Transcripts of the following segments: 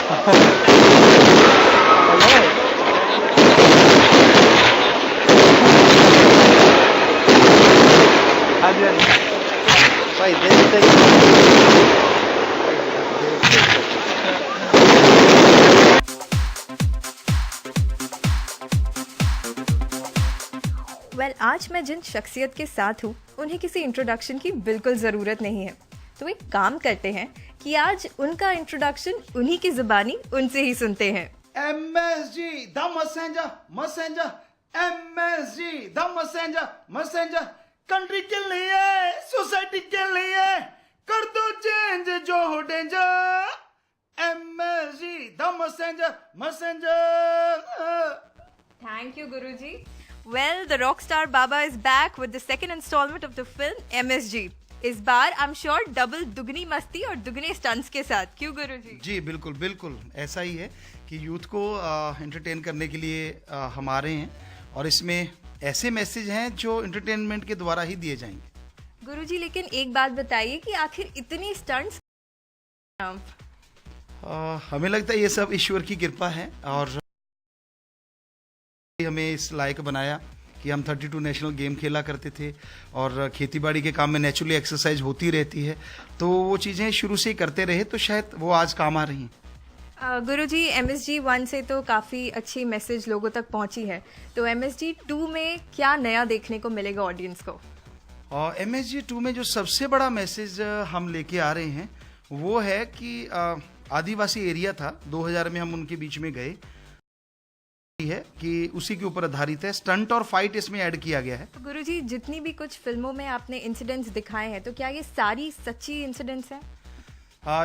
हाँ जी, हाँ जी। भाई देखते ही आज मैं जिन शख्सियत के साथ हूँ उन्हें किसी इंट्रोडक्शन की बिल्कुल ज़रूरत नहीं है। तो एक काम करते हैं कि आज उनका इंट्रोडक्शन उन्हीं की ज़ुबानी उनसे ही सुनते हैं। MSG, the messenger, MSG, the messenger, country के लिए, सोसाइटी के लिए, कर दो चेंज जो हो danger, MSG, the messenger. Thank you, Guruji. Well, the rock star Baba is back with the second installment of the film MSG. इस बार I'm sure double दुगनी मस्ती और दुगने स्टंट्स के साथ, क्यों गुरुजी? जी बिल्कुल बिल्कुल ऐसा ही है कि यूथ को एंटरटेन करने के लिए हम आ रहे हैं और इसमें ऐसे मैसेज हैं जो एंटरटेनमेंट के द्वारा ही दिए जाएंगे। गुरुजी, लेकिन एक बात बताइए कि आखिर इतनी स्टंट्स हमें लगता है ये सब ईश्वर की कृपा है और हमें इस लायक बनाया कि हम 32 नेशनल गेम खेला करते थे और खेतीबाड़ी के काम में नेचुरली एक्सरसाइज होती रहती है, तो वो चीज़ें शुरू से ही करते रहे तो शायद वो आज काम आ रही हैं। गुरुजी, MSG 1 से तो काफ़ी अच्छी मैसेज लोगों तक पहुंची है, तो MSG 2 में क्या नया देखने को मिलेगा ऑडियंस को? और MSG 2 में जो सबसे बड़ा मैसेज हम लेके आ रहे हैं वो है कि आदिवासी एरिया था, 2000 में हम उनके बीच में गए है कि उसी के ऊपर आधारित है। स्टंट और फाइट इसमें ऐड किया गया है। तो गुरुजी, जितनी भी कुछ फिल्मों में आपने इंसिडेंट्स दिखाए हैं, तो क्या ये सारी सच्ची इंसिडेंट्स हैं?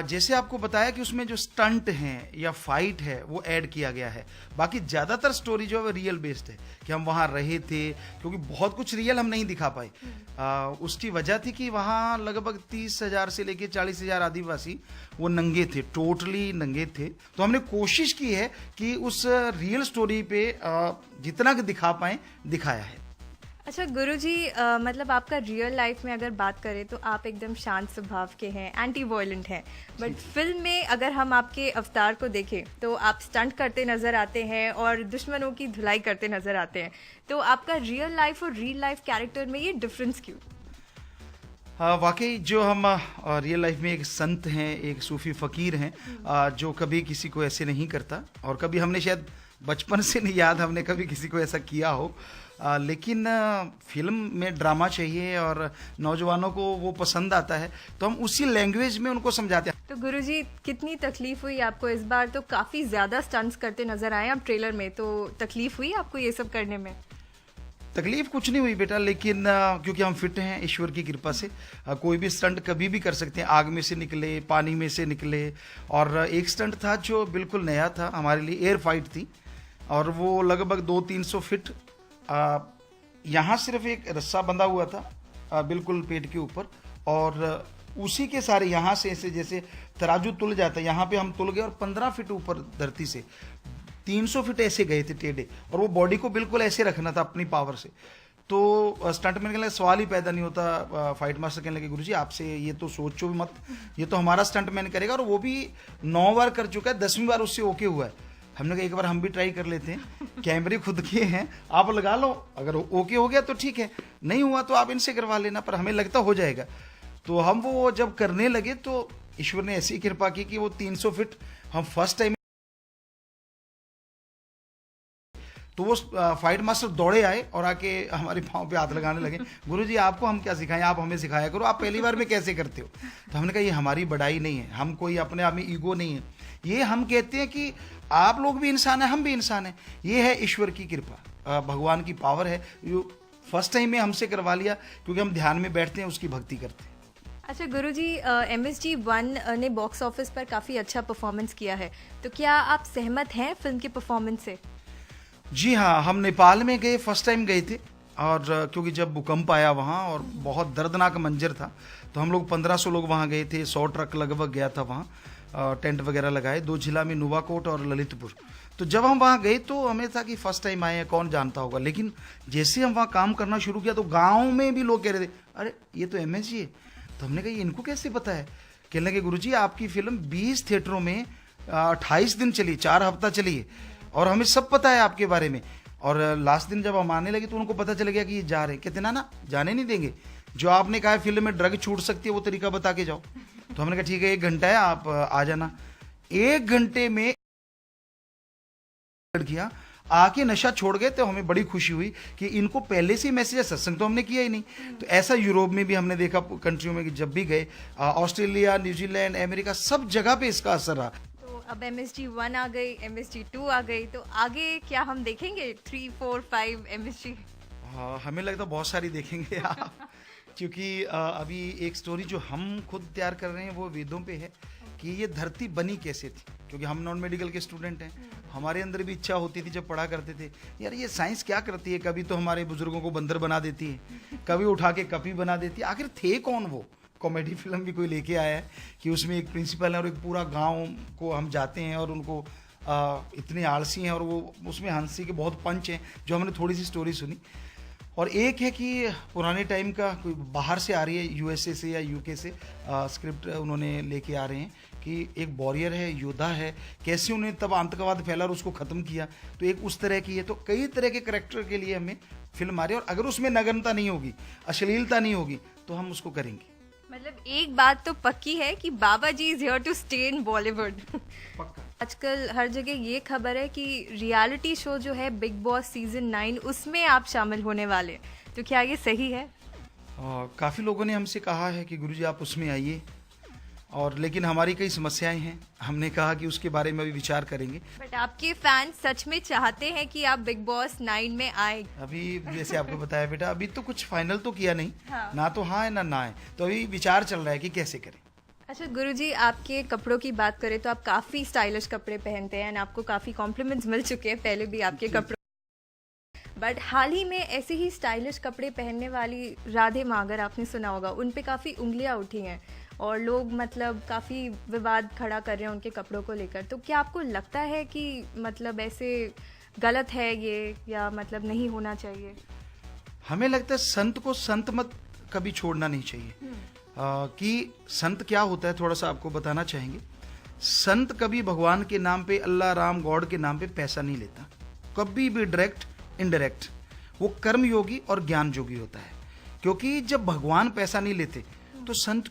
जैसे आपको बताया कि उसमें जो स्टंट हैं या फाइट है वो ऐड किया गया है, बाकी ज़्यादातर स्टोरी जो है वो रियल बेस्ड है कि हम वहाँ रहे थे, क्योंकि बहुत कुछ रियल हम नहीं दिखा पाए। उसकी वजह थी कि वहाँ लगभग 30,000 से लेके 40,000 आदिवासी वो नंगे थे, टोटली नंगे थे। तो हमने कोशिश की है कि उस रियल स्टोरी पे जितना दिखा पाए दिखाया है। अच्छा गुरुजी, मतलब आपका रियल लाइफ में अगर बात करें तो आप एकदम शांत स्वभाव के हैं, एंटी वायलेंट हैं, बट फिल्म में अगर हम आपके अवतार को देखें तो आप स्टंट करते नज़र आते हैं और दुश्मनों की धुलाई करते नज़र आते हैं। तो आपका रियल लाइफ और रियल लाइफ कैरेक्टर में ये डिफरेंस क्यों? वाकई जो हम रियल लाइफ में एक संत हैं, एक सूफी फ़कीर हैं, जो कभी किसी को ऐसे नहीं करता और कभी हमने शायद बचपन से नहीं याद हमने कभी किसी को ऐसा किया हो, लेकिन फिल्म में ड्रामा चाहिए और नौजवानों को वो पसंद आता है तो हम उसी लैंग्वेज में उनको समझाते हैं। तो गुरुजी, कितनी तकलीफ हुई आपको इस बार? तो काफ़ी ज़्यादा स्टंट्स करते नज़र आए आप ट्रेलर में, तो तकलीफ हुई आपको ये सब करने में? तकलीफ कुछ नहीं हुई बेटा, लेकिन क्योंकि हम फिट हैं ईश्वर की कृपा से, कोई भी स्टंट कभी भी कर सकते हैं। आग में से निकले, पानी में से निकले, और एक स्टंट था जो बिल्कुल नया था हमारे लिए, एयर फाइट थी और वो लगभग 200-300 फीट, यहाँ सिर्फ एक रस्सा बंधा हुआ था बिल्कुल पेट के ऊपर और उसी के सारे यहाँ से ऐसे जैसे तराजू तुल जाता है, यहाँ पे हम तुल गए और 15 फीट ऊपर धरती से 300 फीट ऐसे गए थे टेढ़े, और वो बॉडी को बिल्कुल ऐसे रखना था अपनी पावर से। तो स्टंटमैन के लिए सवाल ही पैदा नहीं होता। फाइट मास्टर कहने लगे गुरुजी आपसे ये तो सोचो भी मत, ये तो हमारा स्टंटमैन करेगा, और वो भी 9 बार कर चुका है, 10वीं बार उससे ओके हुआ है। हमने कहा एक बार हम भी ट्राई कर लेते हैं, कैमरे खुद के हैं, आप लगा लो, अगर ओके हो गया तो ठीक है, नहीं हुआ तो आप इनसे करवा लेना, पर हमें लगता हो जाएगा। तो हम वो जब करने लगे तो ईश्वर ने ऐसी कृपा की कि वो 300 फीट हम फर्स्ट टाइम, तो वो फाइट मास्टर दौड़े आए और आके हमारे पाँव पे हाथ लगाने लगे, गुरुजी आपको हम क्या सिखाएं, आप हमें सिखाया करो, आप पहली बार में कैसे करते हो। तो हमने कहा ये हमारी बड़ाई नहीं है, हम कोई अपने आप में ईगो नहीं है, ये हम कहते हैं कि आप लोग भी इंसान हैं, हम भी इंसान हैं, ये है ईश्वर की कृपा, भगवान की पावर है, जो फर्स्ट टाइम में हमसे करवा लिया क्योंकि हम ध्यान में बैठते हैं, उसकी भक्ति करते हैं। अच्छा गुरुजी, MSG 1 ने बॉक्स ऑफिस पर काफ़ी अच्छा परफॉर्मेंस किया है, तो क्या आप सहमत हैं फिल्म के परफॉर्मेंस से? जी हाँ, हम नेपाल में गए, फर्स्ट टाइम गए थे, और क्योंकि जब भूकंप आया वहाँ और बहुत दर्दनाक मंजर था, तो हम लोग 1500 लोग वहाँ गए थे, 100 ट्रक लगभग गया था वहाँ, टेंट वगैरह लगाए 2 जिला में, नुवाकोट और ललितपुर। तो जब हम वहाँ गए तो हमें था कि फर्स्ट टाइम आए हैं, कौन जानता होगा, लेकिन जैसे हम वहाँ काम करना शुरू किया तो गाँव में भी लोग कह रहे थे अरे ये तो MSG है। तो हमने कहा इनको कैसे पता है? कहने लगे गुरुजी आपकी फिल्म 20 थिएटरों में 28 दिन चली, 4 हफ्ता चली है, और हमें सब पता है आपके बारे में। और लास्ट दिन जब हम आने लगे तो उनको पता चल गया कि ये जा रहे हैं। कहते ना जाने नहीं देंगे, जो आपने कहा है फिल्म में ड्रग छूट सकती है वो तरीका बता के जाओ। तो हमने कहा ठीक है 1 घंटा है, आप आ जाना। 1 घंटे में लड़कियां आके नशा छोड़ गए। तो हमें बड़ी खुशी हुई कि इनको पहले से ही मैसेज है, सत्संग तो हमने किया ही नहीं। तो ऐसा यूरोप में भी हमने देखा, कंट्रियों में कि जब भी गए, ऑस्ट्रेलिया, न्यूजीलैंड, अमेरिका, सब जगह पे इसका असर रहा। तो अब MSG 1 आ गई, MSG 2 आ गई, तो आगे क्या हम देखेंगे 3, 4, 5 MSG? हमें लगता है बहुत सारी देखेंगे आप, क्योंकि अभी एक स्टोरी जो हम खुद तैयार कर रहे हैं वो वेदों पे है कि ये धरती बनी कैसे थी। क्योंकि हम नॉन मेडिकल के स्टूडेंट हैं, हमारे अंदर भी इच्छा होती थी जब पढ़ा करते थे, यार ये साइंस क्या करती है। कभी तो हमारे बुजुर्गों को बंदर बना देती है, कभी उठा के कपी बना देती है। आखिर थे कौन वो? कॉमेडी फिल्म भी कोई लेके आया है कि उसमें एक प्रिंसिपल है और एक पूरा गाँव को हम जाते हैं और उनको इतने आलसी हैं, और वो उसमें हंसी के बहुत पंच हैं, जो हमने थोड़ी सी स्टोरी सुनी। और एक है कि पुराने टाइम का कोई बाहर से आ रही है, USA से या UK से स्क्रिप्ट उन्होंने लेके आ रहे हैं कि एक वॉरियर है, योद्धा है, कैसे उन्हें तब आतंकवाद फैला और उसको ख़त्म किया। तो एक उस तरह की है। तो कई तरह के करैक्टर के लिए हमें फिल्म आ रही है, और अगर उसमें नग्नता नहीं होगी, अश्लीलता नहीं होगी, तो हम उसको करेंगे। मतलब एक बात तो पक्की है कि Baba ji is here to stay in Bollywood. पक्का। आजकल हर जगह ये खबर है कि रियलिटी शो जो है बिग बॉस सीजन 9, उसमें आप शामिल होने वाले, तो क्या ये सही है? काफ़ी लोगों ने हमसे कहा है कि गुरुजी आप उसमें आइए, और लेकिन हमारी कई समस्याएं हैं। हमने कहा कि उसके बारे में अभी विचार करेंगे। बट आपके फैंस सच में चाहते हैं कि आप बिग बॉस 9 में आए? अभी जैसे आपको बताया बेटा, अभी तो कुछ फाइनल तो किया नहीं। हाँ। ना तो हाँ है ना है, तो अभी विचार चल रहा है कि कैसे करें। अच्छा गुरुजी, आपके कपड़ों की बात करें तो आप काफ़ी स्टाइलिश कपड़े पहनते हैं, और आपको काफ़ी कॉम्प्लीमेंट्स मिल चुके हैं पहले भी आपके कपड़ों। बट हाल ही में ऐसे ही स्टाइलिश कपड़े पहनने वाली राधे मागर, आपने सुना होगा, उन पे काफ़ी उंगलियां उठी हैं और लोग मतलब काफ़ी विवाद खड़ा कर रहे हैं उनके कपड़ों को लेकर। तो क्या आपको लगता है कि मतलब ऐसे गलत है ये, या मतलब नहीं होना चाहिए? हमें लगता है संत को संत मत कभी छोड़ना नहीं चाहिए। कि संत क्या होता है थोड़ा सा आपको बताना चाहेंगे। संत कभी भगवान के नाम पे, अल्लाह राम गॉड के नाम पे पैसा नहीं लेता, कभी भी डायरेक्ट इनडायरेक्ट। वो कर्म योगी और ज्ञान योगी होता है। क्योंकि जब भगवान पैसा नहीं लेते तो संत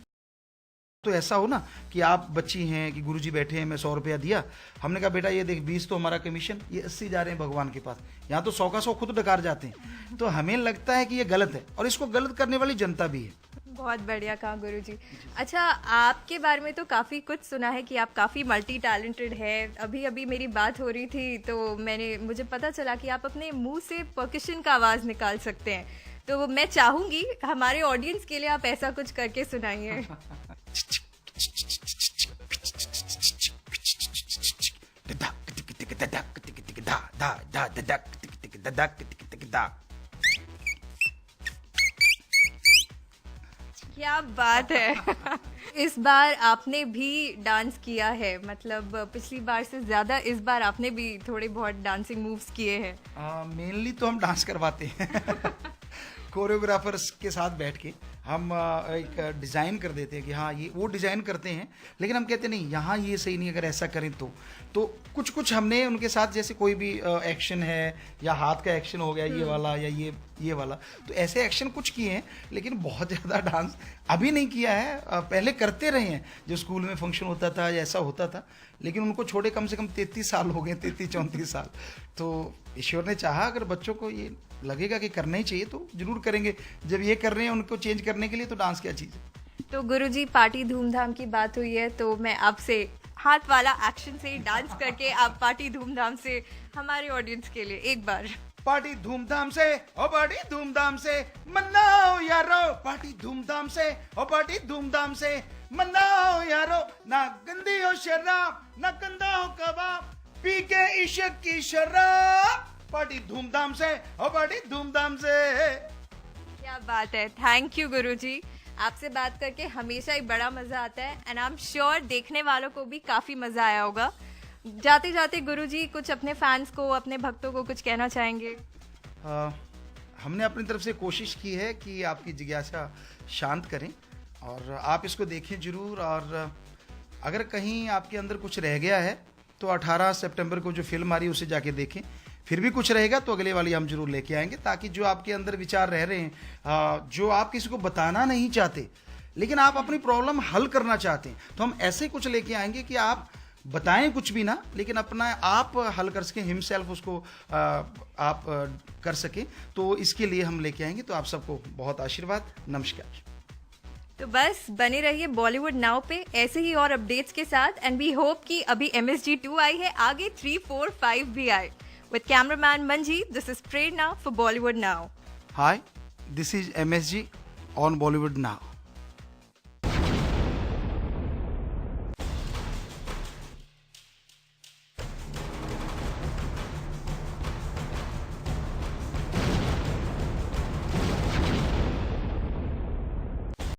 तो ऐसा हो ना कि आप बच्ची हैं कि गुरुजी बैठे हैं, मैं 100 रुपया दिया, हमने कहा बेटा ये देख 20 तो हमारा कमीशन, ये 80 जा रहे हैं भगवान के पास, यहाँ तो 100 का 100 खुद डकार जाते हैं। तो हमें लगता है कि ये गलत है, और इसको गलत करने वाली जनता भी है। बहुत बढ़िया कहा गुरुजी। अच्छा, आपके बारे में तो काफ़ी कुछ सुना है कि आप काफ़ी मल्टी टैलेंटेड है। अभी अभी मेरी बात हो रही थी तो मुझे पता चला कि आप अपने मुंह से परकशन का आवाज़ निकाल सकते हैं। तो मैं चाहूँगी हमारे ऑडियंस के लिए आप ऐसा कुछ करके सुनाइए। क्या बात है। इस बार आपने भी डांस किया है, मतलब पिछली बार से ज्यादा इस बार आपने भी थोड़े बहुत डांसिंग मूव्स किए हैं। मेनली तो हम डांस करवाते हैं कोरियोग्राफर्स के साथ बैठ के हम एक डिज़ाइन कर देते हैं कि हाँ ये वो डिज़ाइन करते हैं, लेकिन हम कहते नहीं यहाँ ये सही नहीं, अगर ऐसा करें तो कुछ कुछ हमने उनके साथ, जैसे कोई भी एक्शन है या हाथ का एक्शन हो गया ये वाला या ये वाला, तो ऐसे एक्शन कुछ किए हैं, लेकिन बहुत ज़्यादा डांस अभी नहीं किया है। पहले करते रहे हैं, जो स्कूल में फंक्शन होता था या ऐसा होता था, लेकिन उनको छोड़े कम से कम 33 साल हो गए, 33-34 साल। तो ईश्वर ने चाहा अगर बच्चों को ये लगेगा कि करना ही चाहिए तो जरूर करेंगे। जब ये कर रहे हैं उनको चेंज करने के लिए, तो डांस क्या चीज़ है। तो गुरुजी, पार्टी धूमधाम की बात हुई है तो मैं आपसे हाथ वाला एक्शन से डांस करके आप पार्टी धूमधाम से हमारे ऑडियंस के लिए एक बार। पार्टी धूमधाम से ओ पार्टी धूमधाम से मनाओ यारो, पार्टी धूमधाम से ओ पार्टी धूमधाम से मनाओ यारो, ना गंदी हो शराब ना गंदा हो कबाब, पी के इश्क की शराब, पार्टी धूमधाम से ओ पार्टी धूमधाम से। क्या बात है। थैंक यू गुरुजी, आपसे बात करके हमेशा ही बड़ा मजा आता है, एंड आई एम श्योर देखने वालों को भी काफी मजा आया होगा। जाते जाते गुरुजी कुछ अपने फैंस को, अपने भक्तों को कुछ कहना चाहेंगे? हमने अपनी तरफ से कोशिश की है कि आपकी जिज्ञासा शांत करें, और आप इसको देखें जरूर, और अगर कहीं आपके अंदर कुछ रह गया है तो 18 सितंबर को जो फिल्म आ रही है उसे जाके देखें। फिर भी कुछ रहेगा तो अगले वाली हम जरूर लेके आएंगे, ताकि जो आपके अंदर विचार रह रहे हैं, जो आप किसी को बताना नहीं चाहते लेकिन आप अपनी प्रॉब्लम हल करना चाहते हैं, तो हम ऐसे कुछ लेके आएंगे कि आप बताएं कुछ भी ना, लेकिन अपना आप हल कर सकें, हिमसेल्फ उसको आप कर सकें। तो इसके लिए हम लेके आएंगे। तो आप सबको बहुत आशीर्वाद। नमस्कार। तो बस बने रहिए बॉलीवुड नाउ पे ऐसे ही और अपडेट्स के साथ, एंड वी होप कि अभी MSG 2 आई है, आगे 3, 4, 5 भी आए। With cameraman Manjeet, this is Prerna for Bollywood now. Hi, this is MSG on Bollywood now.